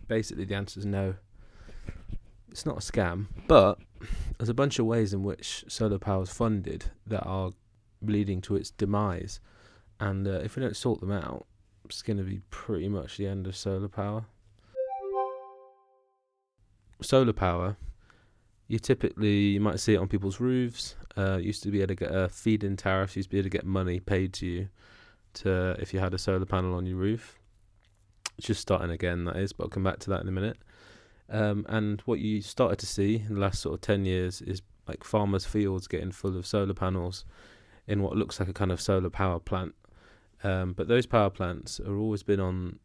Basically, the answer is no. It's not a scam, but there's a bunch of ways in which solar power is funded that are leading to its demise. And if we don't sort them out, it's going to be pretty much the end of solar power. Solar power, you might see it on people's roofs. Used to be able to get a feed-in tariff. Used to be able to get money paid to you if you had a solar panel on your roof. It's just starting again, that is, but I'll come back to that in a minute. And what you started to see in the last sort of 10 years is like farmers' fields getting full of solar panels in what looks like a kind of solar power plant. But those power plants have always been on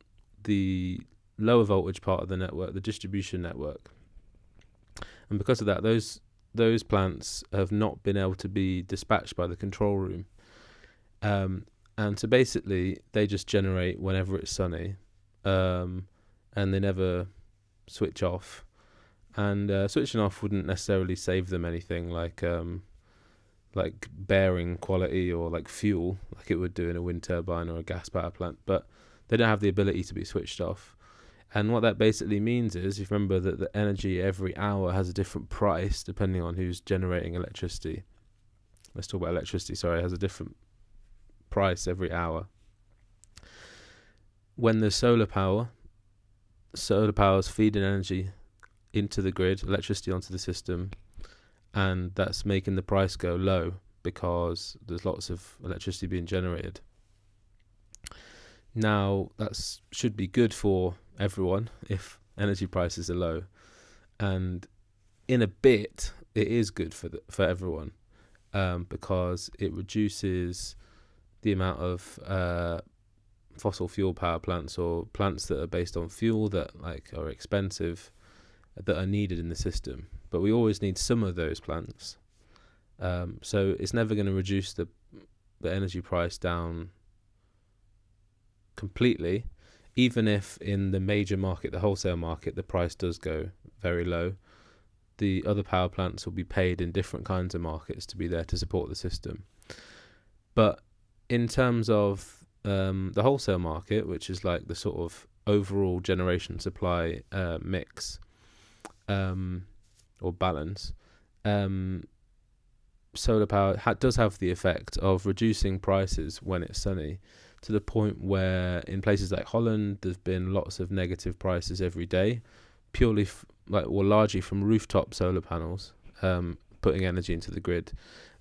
the lower voltage part of the network, the distribution network. And because of that, those plants have not been able to be dispatched by the control room. And so basically, they just generate whenever it's sunny, and they never switch off. And switching off wouldn't necessarily save them anything, like bearing quality or like fuel, like it would do in a wind turbine or a gas power plant. But they don't have the ability to be switched off. And what that basically means is, you remember that the energy every hour has a different price depending on who's generating electricity. Let's talk about electricity, it has a different price every hour. When there's solar power is feeding energy into the grid, electricity onto the system, and that's making the price go low because there's lots of electricity being generated. Now, that should be good for everyone if energy prices are low, and in a bit it is good for everyone, because it reduces the amount of fossil fuel power plants or plants that are based on fuel that are expensive, that are needed in the system. But we always need some of those plants, so it's never going to reduce the energy price down completely. Even if in the major market, the wholesale market, the price does go very low, the other power plants will be paid in different kinds of markets to be there to support the system. But in terms of the wholesale market, which is like the sort of overall generation supply mix or balance, solar power does have the effect of reducing prices when it's sunny, to the point where in places like Holland there's been lots of negative prices every day, purely largely from rooftop solar panels putting energy into the grid.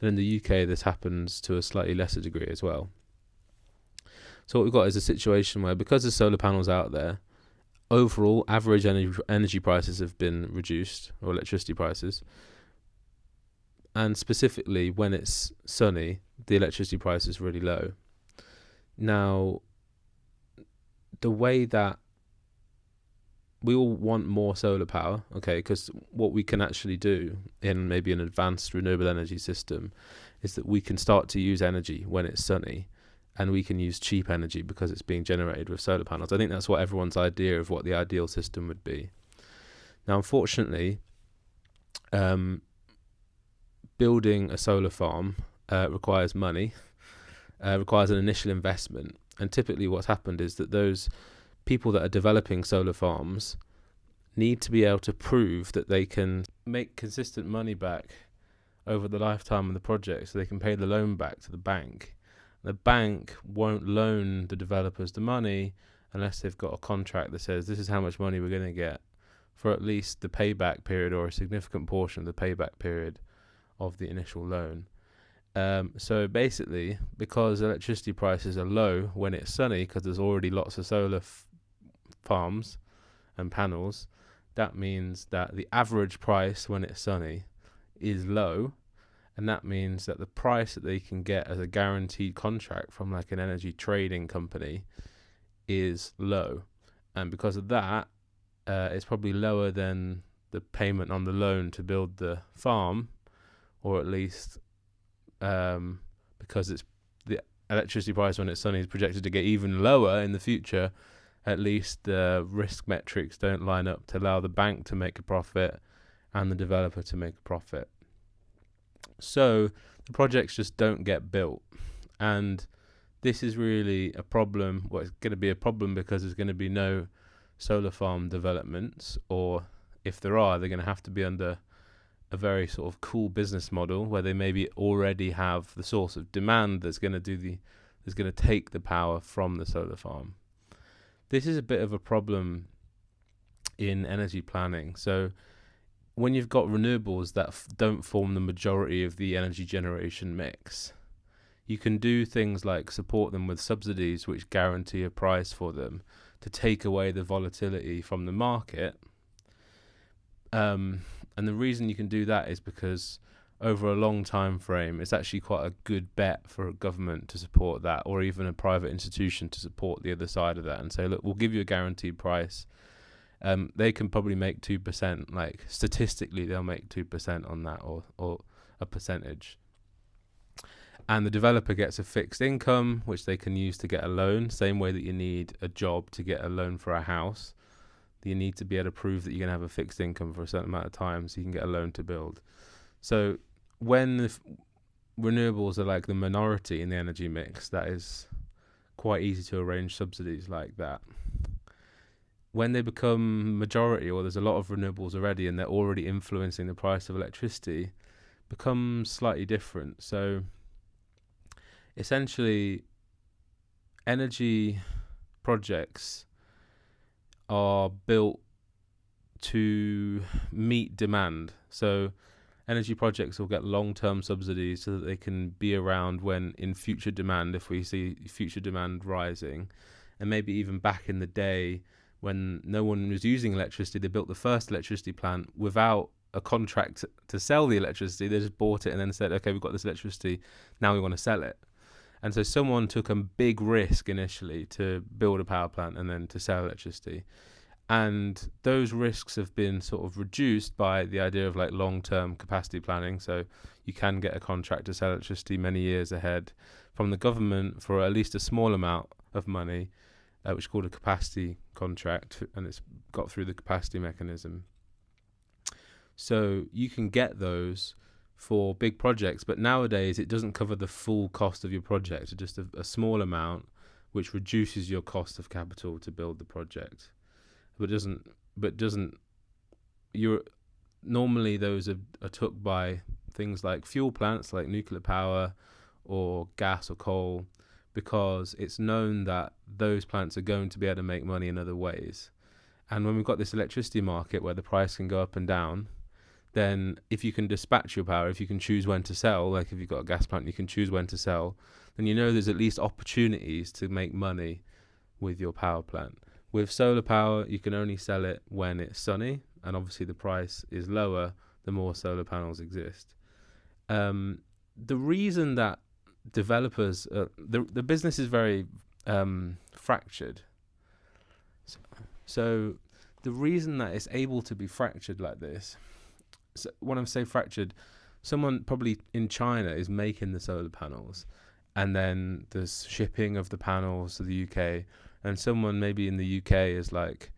And in the UK this happens to a slightly lesser degree as well. So what we've got is a situation where, because there's solar panels out there, overall average energy prices have been reduced, or electricity prices, and specifically when it's sunny the electricity price is really low. Now, the way that we all want more solar power, okay, because what we can actually do in maybe an advanced renewable energy system is that we can start to use energy when it's sunny, and we can use cheap energy because it's being generated with solar panels. I think that's what everyone's idea of what the ideal system would be. Now, unfortunately, building a solar farm requires money, requires an initial investment. And typically what's happened is that those people that are developing solar farms need to be able to prove that they can make consistent money back over the lifetime of the project, so they can pay the loan back to the bank. The bank won't loan the developers the money unless they've got a contract that says this is how much money we're going to get for at least the payback period, or a significant portion of the payback period of the initial loan. So basically, because electricity prices are low when it's sunny, because there's already lots of solar farms and panels, that means that the average price when it's sunny is low, and that means that the price that they can get as a guaranteed contract from like an energy trading company is low. And because of that, it's probably lower than the payment on the loan to build the farm, or at least because it's the electricity price when it's sunny is projected to get even lower in the future. At least the risk metrics don't line up to allow the bank to make a profit and the developer to make a profit. So the projects just don't get built. And this is really a problem. Well, it's going to be a problem because there's going to be no solar farm developments, or if there are, they're going to have to be under a very sort of cool business model where they maybe already have the source of demand that's going to take the power from the solar farm. This is a bit of a problem in energy planning. So when you've got renewables that don't form the majority of the energy generation mix, you can do things like support them with subsidies which guarantee a price for them to take away the volatility from the market. And the reason you can do that is because over a long time frame, it's actually quite a good bet for a government to support that, or even a private institution to support the other side of that and say, look, we'll give you a guaranteed price. They can probably make 2%, like statistically they'll make 2% on that, or a percentage. And the developer gets a fixed income, which they can use to get a loan, same way that you need a job to get a loan for a house. You need to be able to prove that you're going to have a fixed income for a certain amount of time so you can get a loan to build. So when the renewables are like the minority in the energy mix, that is quite easy to arrange subsidies like that. When they become majority, or there's a lot of renewables already and they're already influencing the price of electricity, becomes slightly different. So essentially, energy projects are built to meet demand. So energy projects will get long-term subsidies so that they can be around when in future demand, if we see future demand rising. And maybe even back in the day when no one was using electricity, they built the first electricity plant without a contract to sell the electricity. They just bought it and then said, okay, we've got this electricity, now we want to sell it. And so someone took a big risk initially to build a power plant and then to sell electricity. And those risks have been sort of reduced by the idea of like long-term capacity planning. So you can get a contract to sell electricity many years ahead from the government for at least a small amount of money, which is called a capacity contract, and it's got through the capacity mechanism. So you can get those for big projects, but nowadays it doesn't cover the full cost of your project, just a small amount, which reduces your cost of capital to build the project. Normally those are took by things like fuel plants, like nuclear power or gas or coal, because it's known that those plants are going to be able to make money in other ways. And when we've got this electricity market where the price can go up and down, then if you can dispatch your power, if you can choose when to sell, like if you've got a gas plant, you can choose when to sell, then you know there's at least opportunities to make money with your power plant. With solar power, you can only sell it when it's sunny, and obviously the price is lower the more solar panels exist. The reason that developers, the business is very fractured. So the reason that it's able to be fractured like this, so when I say fractured, someone probably in China is making the solar panels, and then there's shipping of the panels to the UK, and someone maybe in the UK is like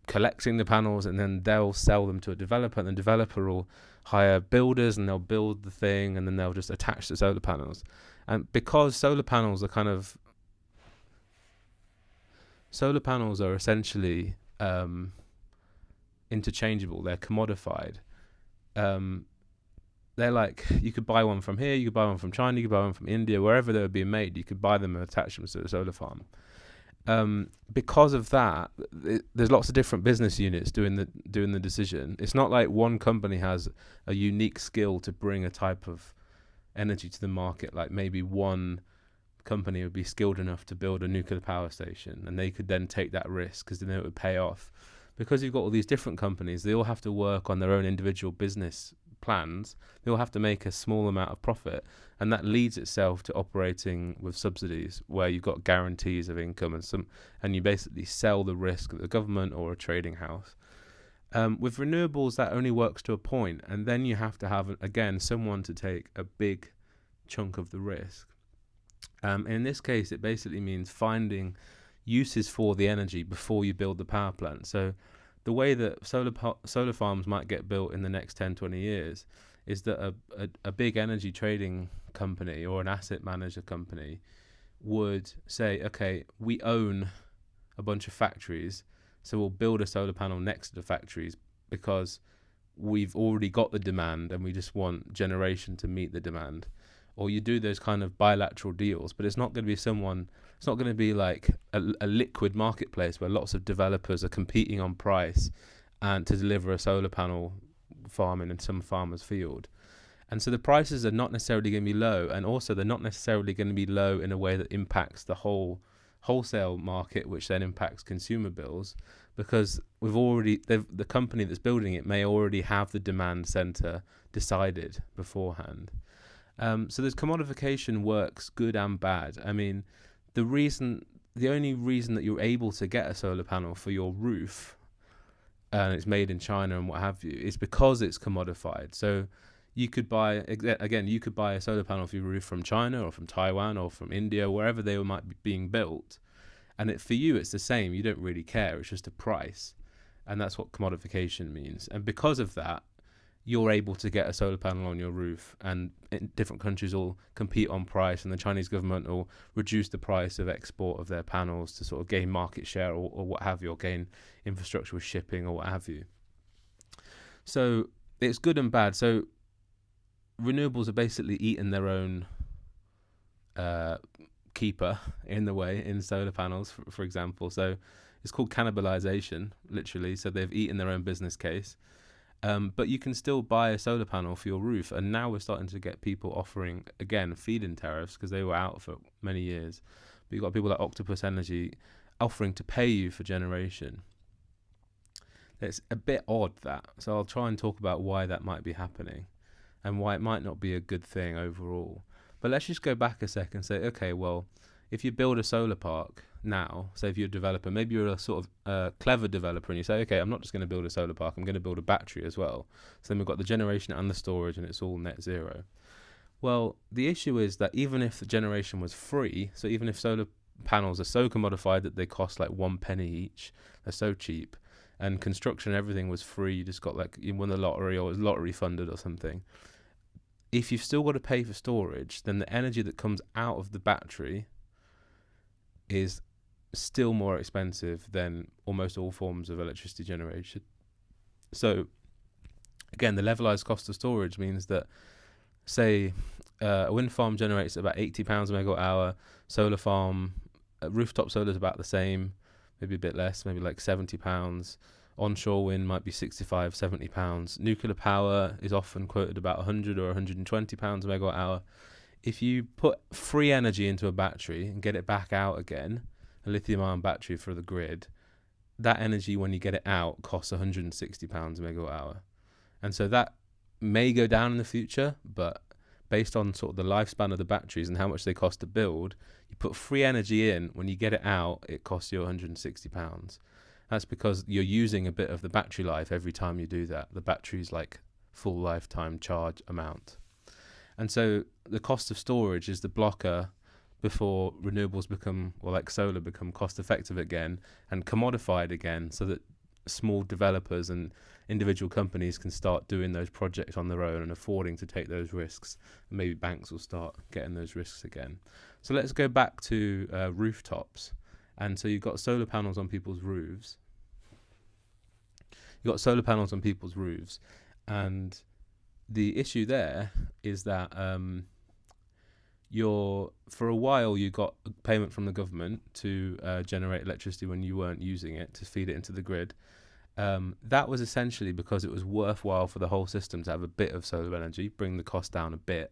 collecting the panels, and then they'll sell them to a developer, and the developer will hire builders and they'll build the thing, and then they'll just attach the solar panels. And because solar panels are essentially interchangeable, they're commodified. They're like, you could buy one from here, you could buy one from China, you could buy one from India, wherever they were being made, you could buy them and attach them to a solar farm. Because of that, there's lots of different business units doing the decision. It's not like one company has a unique skill to bring a type of energy to the market. Like maybe one company would be skilled enough to build a nuclear power station, and they could then take that risk because they know it would pay off. Because you've got all these different companies, they all have to work on their own individual business plans. They all have to make a small amount of profit, and that leads itself to operating with subsidies where you've got guarantees of income and you basically sell the risk at the government or a trading house. With renewables, that only works to a point, and then you have to have, again, someone to take a big chunk of the risk. In this case, it basically means finding uses for the energy before you build the power plant. So the way that solar farms might get built in the next 10, 20 years is that a big energy trading company or an asset manager company would say, okay, we own a bunch of factories, So we'll build a solar panel next to the factories because we've already got the demand and we just want generation to meet the demand. Or you do those kind of bilateral deals, but it's not going to be it's not going to be like a liquid marketplace where lots of developers are competing on price and to deliver a solar panel farm in some farmer's field. And so the prices are not necessarily going to be low, and also they're not necessarily going to be low in a way that impacts the whole wholesale market, which then impacts consumer bills, because the company that's building it may already have the demand center decided beforehand. So this commodification works good and bad. I mean, the only reason that you're able to get a solar panel for your roof, and it's made in China and what have you, is because it's commodified. So you could buy a solar panel for your roof from China or from Taiwan or from India, wherever they might be being built. And for you, it's the same. You don't really care. It's just a price. And that's what commodification means. And because of that, you're able to get a solar panel on your roof, and different countries will compete on price, and the Chinese government will reduce the price of export of their panels to sort of gain market share or what have you, or gain infrastructure with shipping or what have you. So it's good and bad. So renewables are basically eating their own keeper in the way in solar panels, for example. So it's called cannibalization, literally. So they've eaten their own business case. But you can still buy a solar panel for your roof. And now we're starting to get people offering, again, feed-in tariffs, because they were out for many years. But you've got people like Octopus Energy offering to pay you for generation. It's a bit odd, that. So I'll try and talk about why that might be happening and why it might not be a good thing overall. But let's just go back a second and say, okay, well, if you build a solar park now, say if you're a developer, maybe you're a sort of clever developer, and you say, okay, I'm not just going to build a solar park, I'm going to build a battery as well. So then we've got the generation and the storage, and it's all net zero. Well, the issue is that even if the generation was free, so even if solar panels are so commodified that they cost like 1 penny each, they're so cheap, and construction and everything was free, you just got like, you won the lottery or it was lottery funded or something. If you've still got to pay for storage, then the energy that comes out of the battery is still more expensive than almost all forms of electricity generation. So again, the levelized cost of storage means that, say, a wind farm generates about £80 a megawatt hour, solar farm, rooftop solar is about the same, maybe a bit less, maybe like £70. Onshore wind might be £65, £70. Nuclear power is often quoted about £100 or £120 a megawatt hour. If you put free energy into a battery and get it back out again, a lithium-ion battery for the grid, that energy, when you get it out, costs £160 a megawatt hour. And so that may go down in the future, but based on sort of the lifespan of the batteries and how much they cost to build, you put free energy in, when you get it out, it costs you £160. That's because you're using a bit of the battery life every time you do that. The battery's like full lifetime charge amount. And so the cost of storage is the blocker before renewables become, or like solar, become cost effective again and commodified again, so that small developers and individual companies can start doing those projects on their own and affording to take those risks. And maybe banks will start getting those risks again. So let's go back to rooftops. And so you've got solar panels on people's roofs. And the issue there is that for a while you got a payment from the government to generate electricity when you weren't using it, to feed it into the grid. That was essentially because it was worthwhile for the whole system to have a bit of solar energy, bring the cost down a bit.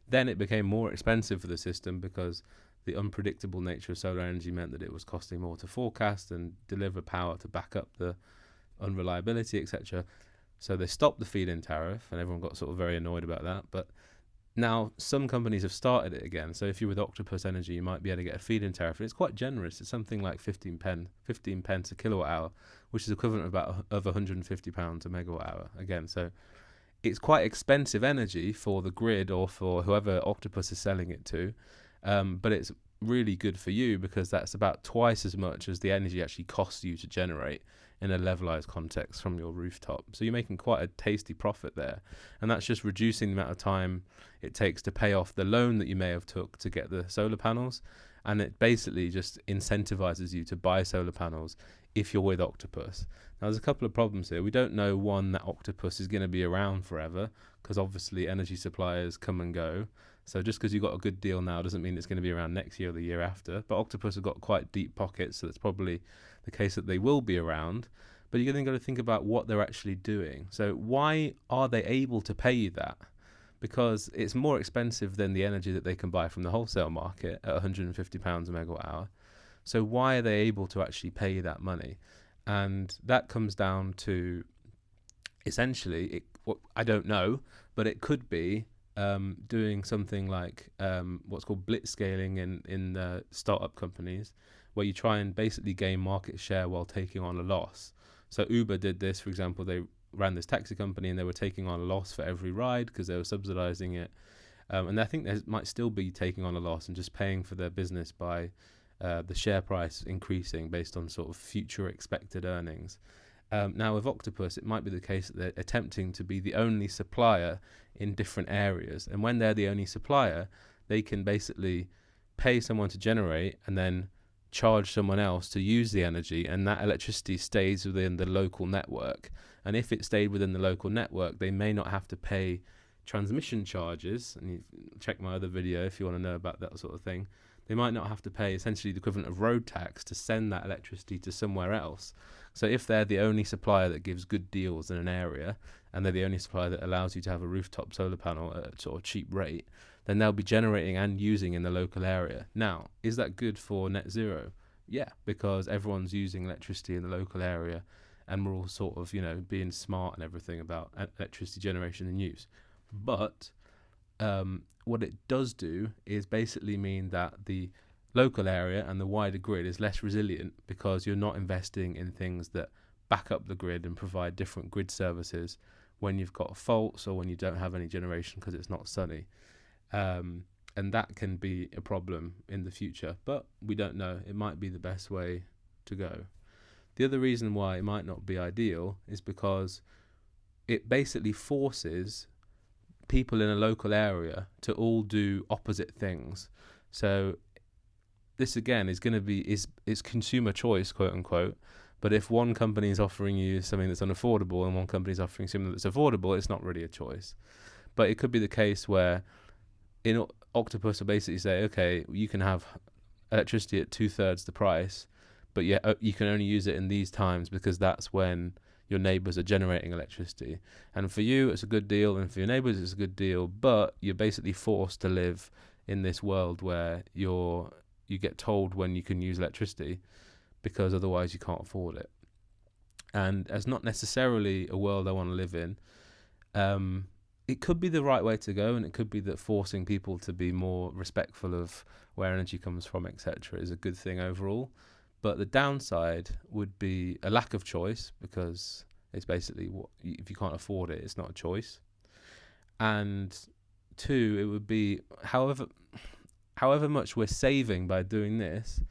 Then it became more expensive for the system because the unpredictable nature of solar energy meant that it was costing more to forecast and deliver power to back up the unreliability, etc. So they stopped the feed-in tariff, and everyone got sort of very annoyed about that. But now some companies have started it again. So if you're with Octopus Energy, you might be able to get a feed-in tariff, and it's quite generous. It's something like 15 pence a kilowatt hour, which is equivalent of £150 a megawatt hour. Again, so it's quite expensive energy for the grid or for whoever Octopus is selling it to. But it's really good for you because that's about twice as much as the energy actually costs you to generate in a levelized context from your rooftop. So you're making quite a tasty profit there. And that's just reducing the amount of time it takes to pay off the loan that you may have took to get the solar panels. And it basically just incentivizes you to buy solar panels if you're with Octopus. Now, there's a couple of problems here. We don't know, one, that Octopus is going to be around forever, because obviously energy suppliers come and go. So just because you got a good deal now doesn't mean it's going to be around next year or the year after. But Octopus have got quite deep pockets, so it's probably the case that they will be around. But you're then got to think about what they're actually doing. So why are they able to pay you that? Because it's more expensive than the energy that they can buy from the wholesale market at £150 a megawatt hour. So why are they able to actually pay you that money? And that comes down to, essentially, I don't know, but it could be doing something like what's called blitzscaling in startup companies, where you try and basically gain market share while taking on a loss. So Uber did this, for example. They ran this taxi company and they were taking on a loss for every ride because they were subsidizing it. And I think they might still be taking on a loss and just paying for their business by the share price increasing based on sort of future expected earnings. Now with Octopus, it might be the case that they're attempting to be the only supplier in different areas. And when they're the only supplier, they can basically pay someone to generate and then charge someone else to use the energy, and that electricity stays within the local network. And if it stayed within the local network, they may not have to pay transmission charges. And you check my other video if you want to know about that sort of thing. They might not have to pay essentially the equivalent of road tax to send that electricity to somewhere else. So if they're the only supplier that gives good deals in an area, and they're the only supplier that allows you to have a rooftop solar panel at a sort of cheap rate, then they'll be generating and using in the local area. Now, is that good for net zero? Yeah, because everyone's using electricity in the local area, and we're all sort of, being smart and everything about electricity generation and use. But what it does do is basically mean that the local area and the wider grid is less resilient, because you're not investing in things that back up the grid and provide different grid services when you've got faults or when you don't have any generation because it's not sunny. And that can be a problem in the future, but we don't know. It might be the best way to go. The other reason why it might not be ideal is because it basically forces people in a local area to all do opposite things. So this again is going to be is consumer choice, quote unquote. But if one company is offering you something that's unaffordable and one company is offering something that's affordable, it's not really a choice. But it could be the case where in Octopus will basically say, okay, you can have electricity at 2/3 the price, but you can only use it in these times because that's when your neighbours are generating electricity. And for you, it's a good deal, and for your neighbours, it's a good deal, but you're basically forced to live in this world where you get told when you can use electricity, because otherwise you can't afford it. And that's not necessarily a world I want to live in. It could be the right way to go, and it could be that forcing people to be more respectful of where energy comes from, etc., is a good thing overall. But the downside would be a lack of choice, because it's basically if you can't afford it, it's not a choice. And two, it would be however much we're saving by doing this,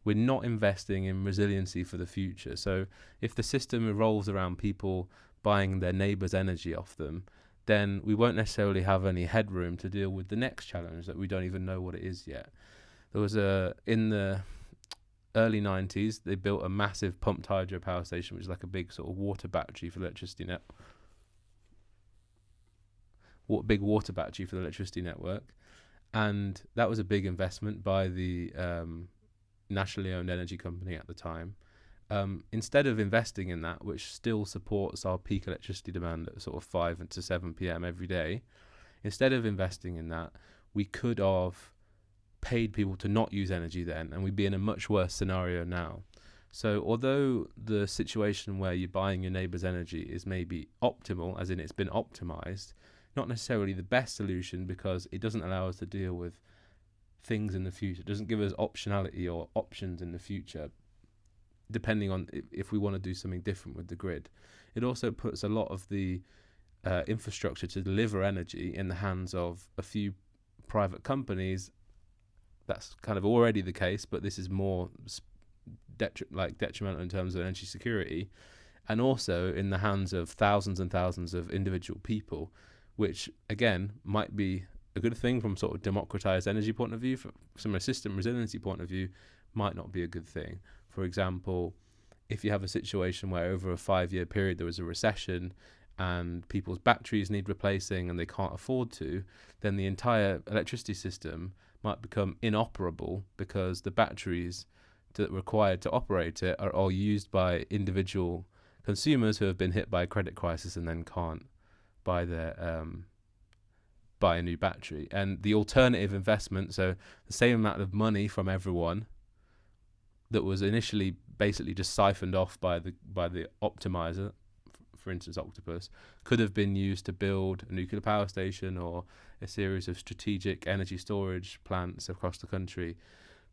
we're not investing in resiliency for the future. So if the system revolves around people buying their neighbours' energy off them, then we won't necessarily have any headroom to deal with the next challenge that we don't even know what it is yet. There was in the early 90s, they built a massive pumped hydro power station, which is like a big sort of water battery for the electricity big water battery for the electricity network. And that was a big investment by the nationally owned energy company at the time. Instead of investing in that, which still supports our peak electricity demand at sort of 5 to 7 p.m. every day, instead of investing in that, we could have paid people to not use energy then, and we'd be in a much worse scenario now. So although the situation where you're buying your neighbour's energy is maybe optimal, as in it's been optimized, not necessarily the best solution, because it doesn't allow us to deal with things in the future. It doesn't give us optionality or options in the future, depending on if we want to do something different with the grid. It also puts a lot of the infrastructure to deliver energy in the hands of a few private companies. That's kind of already the case, but this is more detrimental in terms of energy security, and also in the hands of thousands and thousands of individual people, which again might be a good thing from sort of democratized energy point of view. From a system resiliency point of view, might not be a good thing. For example, if you have a situation where over a 5-year period there was a recession and people's batteries need replacing and they can't afford to, then the entire electricity system might become inoperable because the batteries that are required to operate it are all used by individual consumers who have been hit by a credit crisis and then can't buy buy a new battery. And the alternative investment, so the same amount of money from everyone that was initially basically just siphoned off by the optimizer, for instance Octopus, could have been used to build a nuclear power station or a series of strategic energy storage plants across the country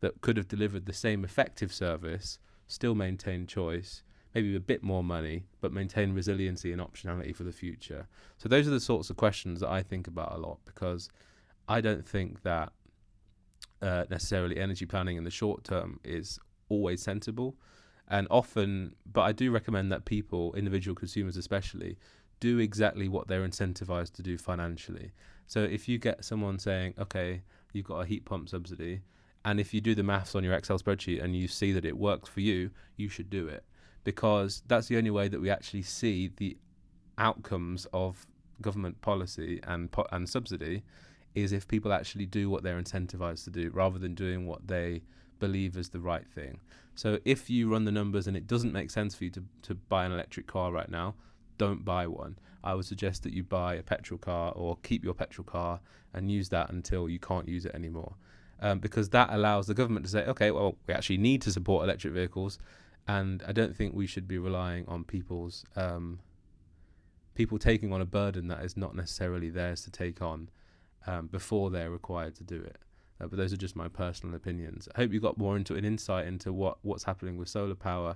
that could have delivered the same effective service, still maintain choice, maybe a bit more money, but maintain resiliency and optionality for the future. So those are the sorts of questions that I think about a lot, because I don't think that necessarily energy planning in the short term is always sensible. And often, but I do recommend that people, individual consumers especially, do exactly what they're incentivized to do financially. So if you get someone saying, okay, you've got a heat pump subsidy, and if you do the maths on your Excel spreadsheet and you see that it works for you, you should do it. Because that's the only way that we actually see the outcomes of government policy and subsidy, is if people actually do what they're incentivized to do rather than doing what they believe is the right thing. So if you run the numbers and it doesn't make sense for you to buy an electric car right now, don't buy one. I would suggest that you buy a petrol car or keep your petrol car and use that until you can't use it anymore. Because that allows the government to say, okay, well, we actually need to support electric vehicles, and I don't think we should be relying on people taking on a burden that is not necessarily theirs to take on before they're required to do it. But those are just my personal opinions. I hope you got more into an insight into what's happening with solar power,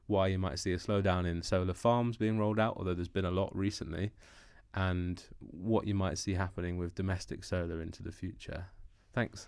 why you might see a slowdown in solar farms being rolled out, although there's been a lot recently, and what you might see happening with domestic solar into the future. Thanks.